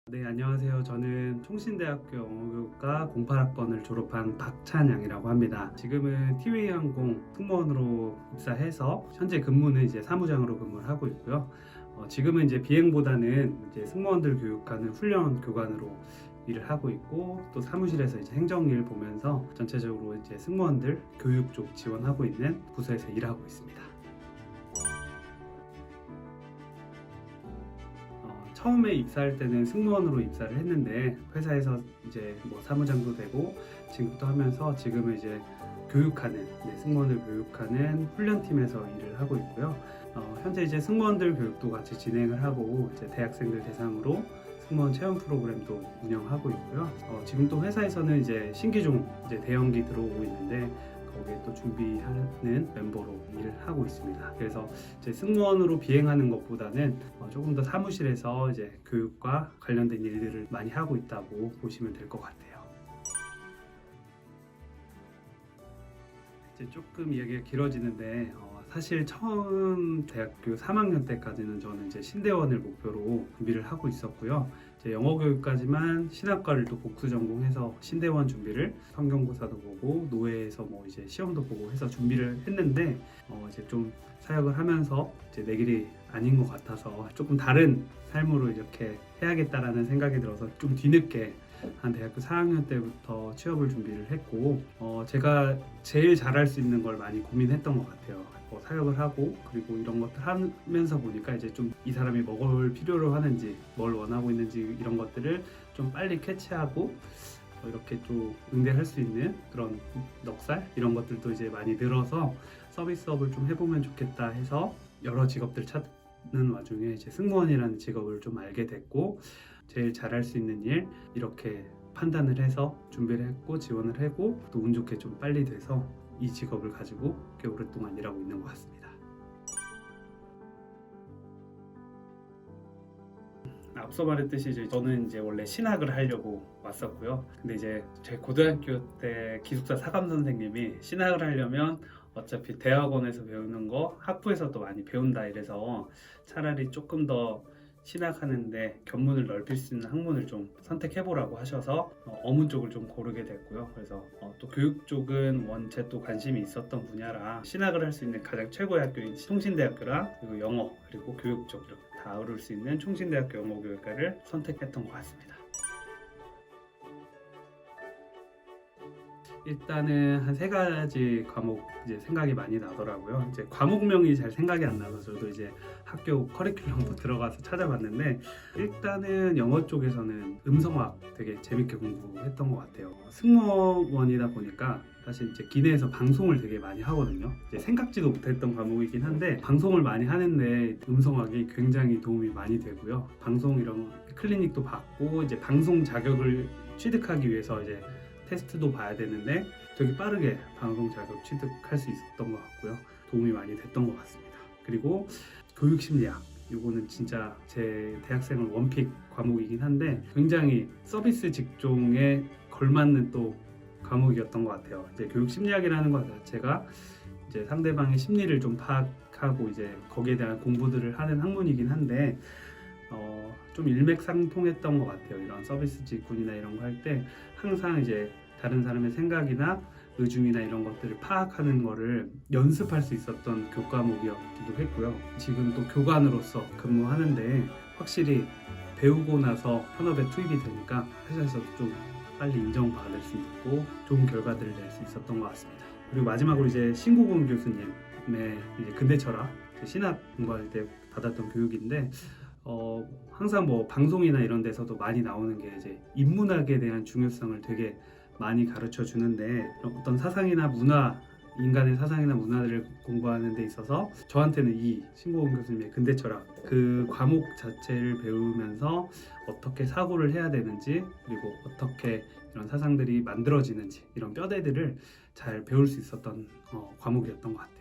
네, 안녕하세요. 저는 총신대학교 영어교육과 08학번을 졸업한 박찬양이라고 합니다. 지금은 티웨이 항공 승무원으로 입사해서 현재 근무는 이제 사무장으로 근무를 하고 있고요. 지금은 이제 비행보다는 이제 승무원들 교육하는 훈련 교관으로 일을 하고 있고, 또 사무실에서 이제 행정일 보면서 전체적으로 이제 승무원들 교육 쪽 지원하고 있는 부서에서 일하고 있습니다. 처음에 입사할 때는 승무원으로 입사를 했는데, 회사에서 이제 뭐 사무장도 되고 지금부터 하면서 지금은 이제 교육하는, 승무원들 교육하는 훈련팀에서 일을 하고 있고요. 현재 이제 승무원들 교육도 같이 진행을 하고, 이제 대학생들 대상으로 승무원 체험 프로그램도 운영하고 있고요. 지금 또 회사에서는 이제 신기종 이제 대형기 들어오고 있는데, 거기에 또 준비하는 멤버로 일을 하고 있습니다. 그래서 이제 승무원으로 비행하는 것보다는 조금 더 사무실에서 이제 교육과 관련된 일들을 많이 하고 있다고 보시면 될 것 같아요. 이제 조금 이야기가 길어지는데, 사실 처음 대학교 3학년 때까지는 저는 이제 신대원을 목표로 준비를 하고 있었고요. 이제 영어 교육까지만 신학과를 또 복수 전공해서 신대원 준비를, 성경고사도 보고 노예에서 뭐 이제 시험도 보고 해서 준비를 했는데, 이제 좀 사역을 하면서 이제 내 길이 아닌 것 같아서 조금 다른 삶으로 이렇게 해야겠다라는 생각이 들어서 좀 뒤늦게 한 대학교 4학년 때부터 취업을 준비를 했고, 제가 제일 잘할 수 있는 걸 많이 고민했던 것 같아요. 사역을 하고 그리고 이런 것들 하면서 보니까 이제 좀 이 사람이 뭘 필요로 하는지, 뭘 원하고 있는지 이런 것들을 좀 빨리 캐치하고 이렇게 또 응대할 수 있는 그런 넉살 이런 것들도 이제 많이 늘어서 서비스업을 좀 해보면 좋겠다 해서 여러 직업들 찾는 와중에 이제 승무원이라는 직업을 좀 알게 됐고, 제일 잘할 수 있는 일 이렇게 판단을 해서 준비를 했고 지원을 하고, 또 운 좋게 좀 빨리 돼서 이 직업을 가지고 꽤 오랫동안 일하고 있는 것 같습니다. 앞서 말했듯이 이제 저는 이제 원래 신학을 하려고 왔었고요. 근데 이제 제 고등학교 때 기숙사 사감 선생님이 신학을 하려면 어차피 대학원에서 배우는 거 학부에서도 많이 배운다 이래서 차라리 조금 더 신학하는데 견문을 넓힐 수 있는 학문을 좀 선택해보라고 하셔서 어문 쪽을 좀 고르게 됐고요. 그래서 또 교육 쪽은 원체 또 관심이 있었던 분야라 신학을 할 수 있는 가장 최고의 학교인 총신대학교랑, 그리고 영어 그리고 교육 쪽 이렇게 다 어울릴 수 있는 총신대학교 영어교육과를 선택했던 것 같습니다. 일단은 한 세 가지 과목 이제 생각이 많이 나더라고요. 이제 과목명이 잘 생각이 안 나서 저도 이제 학교 커리큘럼도 들어가서 찾아봤는데, 일단은 영어 쪽에서는 음성학 되게 재밌게 공부했던 것 같아요. 승무원이다 보니까 사실 이제 기내에서 방송을 되게 많이 하거든요. 이제 생각지도 못했던 과목이긴 한데 방송을 많이 하는데 음성학이 굉장히 도움이 많이 되고요. 방송 이런 클리닉도 받고 이제 방송 자격을 취득하기 위해서 이제 테스트도 봐야 되는데 되게 빠르게 방송 자격 취득할 수 있었던 것 같고요. 도움이 많이 됐던 것 같습니다. 그리고 교육심리학, 이거는 진짜 제 대학생을 원픽 과목이긴 한데 굉장히 서비스 직종에 걸맞는 또 과목이었던 것 같아요. 이제 교육심리학이라는 것 자체가 이제 상대방의 심리를 좀 파악하고 이제 거기에 대한 공부들을 하는 학문이긴 한데, 좀 일맥상통했던 것 같아요. 이런 서비스 직군이나 이런 거 할 때 항상 이제 다른 사람의 생각이나 의중이나 이런 것들을 파악하는 거를 연습할 수 있었던 교과목이었기도 했고요. 지금 또 교관으로서 근무하는데 확실히 배우고 나서 현업에 투입이 되니까 회사에서도 좀 빨리 인정받을 수 있고 좋은 결과들을 낼 수 있었던 것 같습니다. 그리고 마지막으로 이제 신고곤 교수님의 이제 근대 철학, 신학 공부할 때 받았던 교육인데, 항상 뭐 방송이나 이런 데서도 많이 나오는 게 이제 인문학에 대한 중요성을 되게 많이 가르쳐 주는데, 어떤 사상이나 문화, 인간의 사상이나 문화를 공부하는 데 있어서 저한테는 이 신고은 교수님의 근대 철학 그 과목 자체를 배우면서 어떻게 사고를 해야 되는지, 그리고 어떻게 이런 사상들이 만들어지는지 이런 뼈대들을 잘 배울 수 있었던 과목이었던 것 같아요.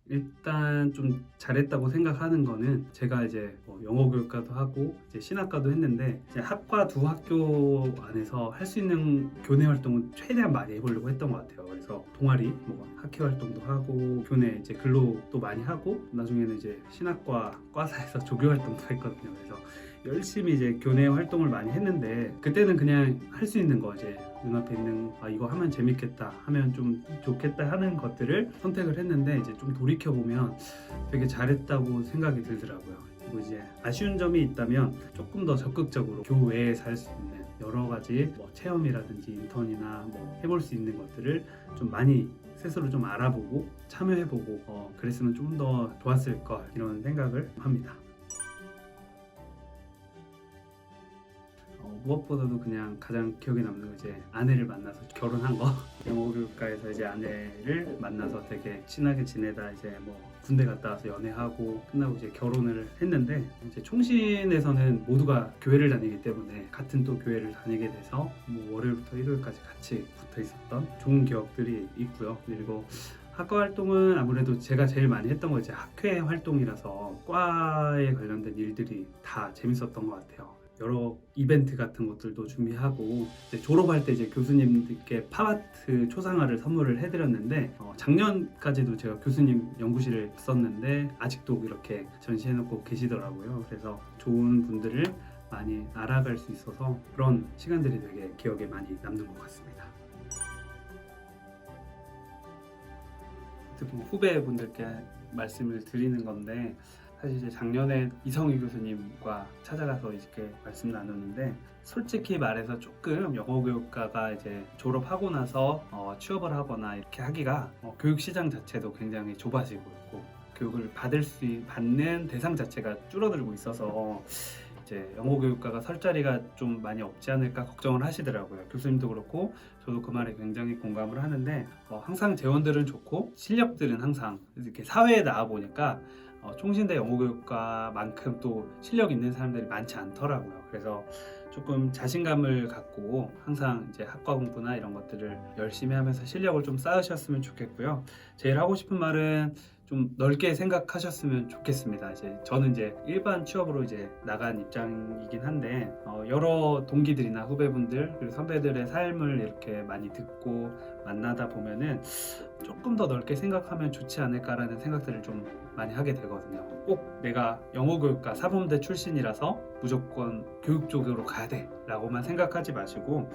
일단 좀 잘했다고 생각하는 거는 제가 이제 뭐 영어 교육과도 하고 이제 신학과도 했는데 이제 학과 두 학교 안에서 할 수 있는 교내 활동은 최대한 많이 해보려고 했던 것 같아요. 그래서 동아리, 뭐 학회 활동도 하고 교내 이제 근로도 많이 하고 나중에는 이제 신학과 과사에서 조교 활동도 했거든요. 그래서 열심히 이제 교내 활동을 많이 했는데 그때는 그냥 할 수 있는 거 이제 눈앞에 있는 이거 하면 재밌겠다 하면 좀 좋겠다 하는 것들을 선택을 했는데 이제 좀 돌이켜 보면 되게 잘했다고 생각이 들더라고요. 그리고 이제 아쉬운 점이 있다면 조금 더 적극적으로 교외에서 할 수 있는 여러 가지 뭐 체험이라든지 인턴이나 뭐 해볼 수 있는 것들을 좀 많이 스스로 좀 알아보고 참여해보고 그랬으면 좀 더 좋았을 것 이런 생각을 합니다. 무엇보다도 그냥 가장 기억에 남는 거 이제 아내를 만나서 결혼한 거. 영어교육과에서 이제 아내를 만나서 되게 친하게 지내다 이제 뭐 군대 갔다 와서 연애하고 끝나고 이제 결혼을 했는데 이제 총신에서는 모두가 교회를 다니기 때문에 같은 또 교회를 다니게 돼서 뭐 월요일부터 일요일까지 같이 붙어 있었던 좋은 기억들이 있고요. 그리고 학과 활동은 아무래도 제가 제일 많이 했던 거 이제 학회 활동이라서 과에 관련된 일들이 다 재밌었던 것 같아요. 여러 이벤트 같은 것들도 준비하고 이제 졸업할 때 이제 교수님들께 팝아트 초상화를 선물을 해드렸는데 작년까지도 제가 교수님 연구실을 썼는데 아직도 이렇게 전시해놓고 계시더라고요. 그래서 좋은 분들을 많이 알아갈 수 있어서 그런 시간들이 되게 기억에 많이 남는 것 같습니다. 특히 후배분들께 말씀을 드리는 건데 사실 이제 작년에 이성희 교수님과 찾아가서 이렇게 말씀 나누는데 솔직히 말해서 조금 영어교육과가 이제 졸업하고 나서 취업을 하거나 이렇게 하기가 교육 시장 자체도 굉장히 좁아지고 있고 교육을 받는 대상 자체가 줄어들고 있어서 이제 영어교육과가 설 자리가 좀 많이 없지 않을까 걱정을 하시더라고요. 교수님도 그렇고 저도 그 말에 굉장히 공감을 하는데 항상 재원들은 좋고 실력들은 항상 이렇게 사회에 나와 보니까 총신대 영어교육과만큼 또 실력 있는 사람들이 많지 않더라고요. 그래서 조금 자신감을 갖고 항상 이제 학과 공부나 이런 것들을 열심히 하면서 실력을 좀 쌓으셨으면 좋겠고요. 제일 하고 싶은 말은 좀 넓게 생각하셨으면 좋겠습니다. 이제 저는 이제 일반 취업으로 이제 나간 입장이긴 한데 여러 동기들이나 후배분들 그리고 선배들의 삶을 이렇게 많이 듣고 만나다 보면은 조금 더 넓게 생각하면 좋지 않을까라는 생각들을 좀 많이 하게 되거든요. 꼭 내가 영어교육과 사범대 출신이라서 무조건 교육 쪽으로 가야 돼 라고만 생각하지 마시고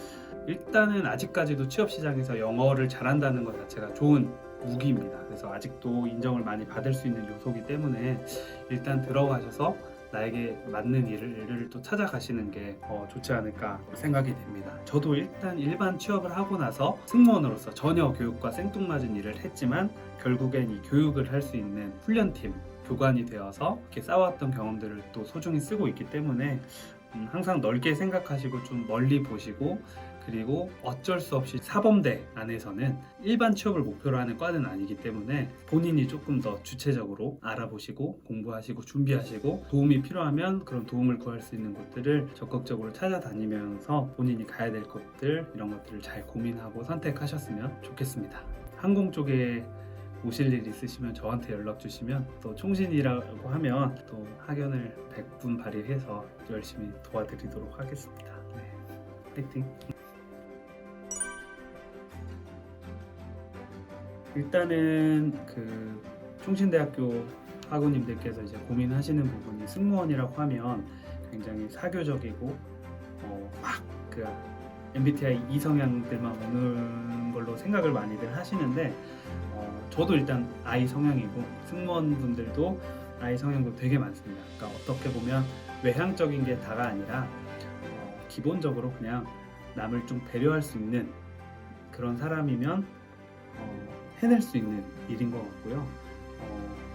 일단은 아직까지도 취업 시장에서 영어를 잘한다는 것 자체가 좋은 무기입니다. 그래서 아직도 인정을 많이 받을 수 있는 요소이기 때문에 일단 들어가셔서 나에게 맞는 일을 또 찾아가시는 게 좋지 않을까 생각이 됩니다. 저도 일단 일반 취업을 하고 나서 승무원으로서 전혀 교육과 생뚱맞은 일을 했지만 결국엔 이 교육을 할 수 있는 훈련팀 교관이 되어서 이렇게 쌓아왔던 경험들을 또 소중히 쓰고 있기 때문에 항상 넓게 생각하시고 좀 멀리 보시고 그리고 어쩔 수 없이 사범대 안에서는 일반 취업을 목표로 하는 과는 아니기 때문에 본인이 조금 더 주체적으로 알아보시고 공부하시고 준비하시고 도움이 필요하면 그런 도움을 구할 수 있는 곳들을 적극적으로 찾아다니면서 본인이 가야 될 곳들 이런 것들을 잘 고민하고 선택하셨으면 좋겠습니다. 항공 쪽에 오실 일 있으시면 저한테 연락 주시면 또 총신이라고 하면 또 학연을 100분 발휘해서 열심히 도와드리도록 하겠습니다. 네. 파이팅! 일단은 그 총신대학교 학우님들께서 이제 고민하시는 부분이 승무원이라고 하면 굉장히 사교적이고 막 그 MBTI 이성향들만 오는 걸로 생각을 많이들 하시는데 저도 일단 I 성향이고 승무원분들도 I 성향도 되게 많습니다. 그러니까 어떻게 보면 외향적인 게 다가 아니라 기본적으로 그냥 남을 좀 배려할 수 있는 그런 사람이면 해낼 수 있는 일인 것 같고요.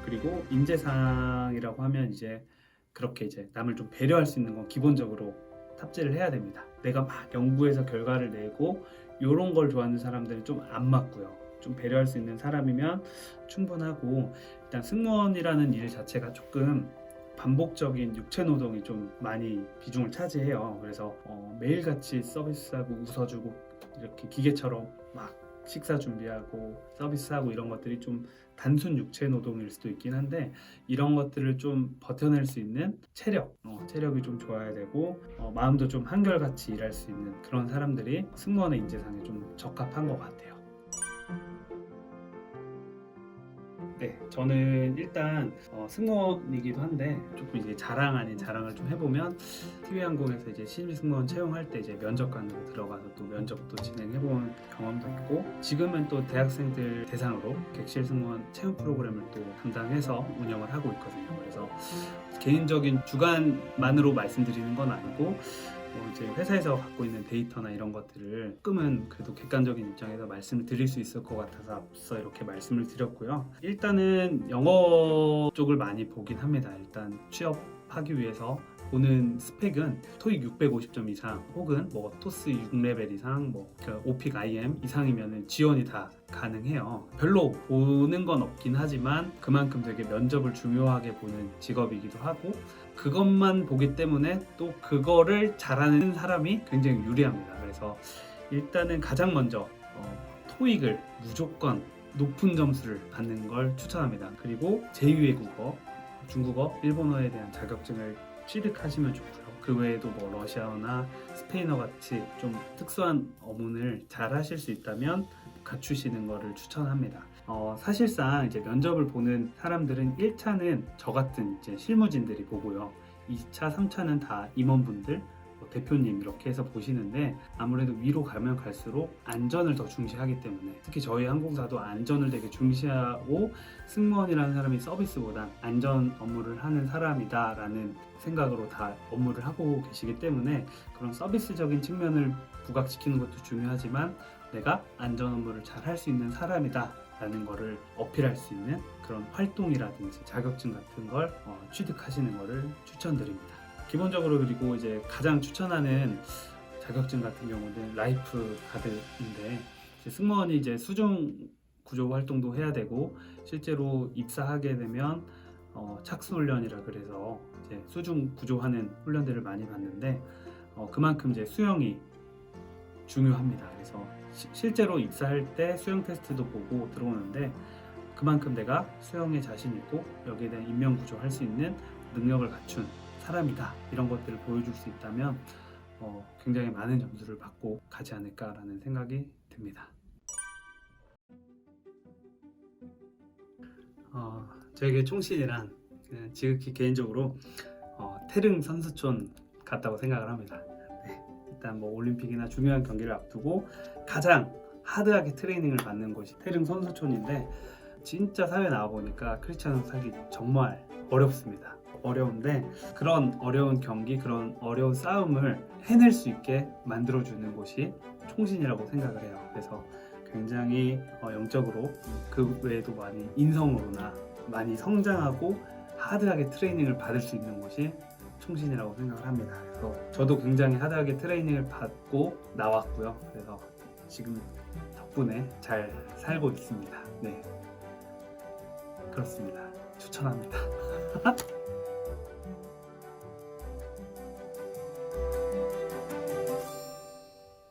그리고 인재상이라고 하면 이제 그렇게 이제 남을 좀 배려할 수 있는 건 기본적으로 탑재를 해야 됩니다. 내가 막 연구해서 결과를 내고 이런 걸 좋아하는 사람들은 좀 안 맞고요. 좀 배려할 수 있는 사람이면 충분하고 일단 승무원이라는 일 자체가 조금 반복적인 육체 노동이 좀 많이 비중을 차지해요. 그래서 매일같이 서비스하고 웃어주고 이렇게 기계처럼 막 식사 준비하고 서비스하고 이런 것들이 좀 단순 육체 노동일 수도 있긴 한데 이런 것들을 좀 버텨낼 수 있는 체력이 좀 좋아야 되고 마음도 좀 한결같이 일할 수 있는 그런 사람들이 승무원의 인재상에 좀 적합한 것 같아요. 네, 저는 일단 승무원이기도 한데 조금 이제 자랑 아닌 자랑을 좀 해보면 TV항공에서 이제 신입 승무원 채용할 때 이제 면접관으로 들어가서 또 면접도 진행해본 경험도 있고 지금은 또 대학생들 대상으로 객실 승무원 채용 프로그램을 또 담당해서 운영을 하고 있거든요. 그래서 개인적인 주관만으로 말씀드리는 건 아니고 이제 회사에서 갖고 있는 데이터나 이런 것들을 조금은 그래도 객관적인 입장에서 말씀을 드릴 수 있을 것 같아서 앞서 이렇게 말씀을 드렸고요. 일단은 영어 쪽을 많이 보긴 합니다. 일단 취업하기 위해서 보는 스펙은 토익 650점 이상 혹은 뭐 토스 6레벨 이상 오픽 IM 이상이면 지원이 다 가능해요. 별로 보는 건 없긴 하지만 그만큼 되게 면접을 중요하게 보는 직업이기도 하고 그것만 보기 때문에 또 그거를 잘하는 사람이 굉장히 유리합니다. 그래서 일단은 가장 먼저 토익을 무조건 높은 점수를 받는 걸 추천합니다. 그리고 제2외 국어, 중국어, 일본어에 대한 자격증을 취득하시면 좋고요. 그 외에도 뭐 러시아어나 스페인어 같이 좀 특수한 어문을 잘 하실 수 있다면 갖추시는 것을 추천합니다. 사실상 이제 면접을 보는 사람들은 1차는 저 같은 이제 실무진들이 보고요. 2차, 3차는 다 임원분들, 대표님 이렇게 해서 보시는데 아무래도 위로 가면 갈수록 안전을 더 중시하기 때문에 특히 저희 항공사도 안전을 되게 중시하고 승무원이라는 사람이 서비스보단 안전 업무를 하는 사람이다 라는 생각으로 다 업무를 하고 계시기 때문에 그런 서비스적인 측면을 부각시키는 것도 중요하지만 내가 안전 업무를 잘 할 수 있는 사람이다 라는 거를 어필할 수 있는 그런 활동이라든지 자격증 같은 걸 취득하시는 거를 추천드립니다. 기본적으로 그리고 이제 가장 추천하는 자격증 같은 경우는 라이프 가드인데 승무원이 이제 수중 구조 활동도 해야 되고 실제로 입사하게 되면 착수 훈련이라 그래서 이제 수중 구조하는 훈련들을 많이 받는데 그만큼 이제 수영이 중요합니다. 그래서 실제로 입사할 때 수영 테스트도 보고 들어오는데 그만큼 내가 수영에 자신 있고 여기에 대한 인명 구조할 수 있는 능력을 갖춘 사람이다 이런 것들을 보여줄 수 있다면 굉장히 많은 점수를 받고 가지 않을까라는 생각이 듭니다. 저에게 총신이란 지극히 개인적으로 태릉 선수촌 같다고 생각을 합니다. 네, 일단 뭐 올림픽이나 중요한 경기를 앞두고 가장 하드하게 트레이닝을 받는 곳이 태릉 선수촌인데 진짜 사회 나와보니까 크리스찬 살기 정말 어렵습니다. 어려운데 그런 어려운 경기, 그런 어려운 싸움을 해낼 수 있게 만들어주는 곳이 총신이라고 생각을 해요. 그래서 굉장히 영적으로 그 외에도 많이 인성으로나 많이 성장하고 하드하게 트레이닝을 받을 수 있는 곳이 총신이라고 생각을 합니다. 그래서 저도 굉장히 하드하게 트레이닝을 받고 나왔고요. 그래서 지금 덕분에 잘 살고 있습니다. 네, 그렇습니다. 추천합니다.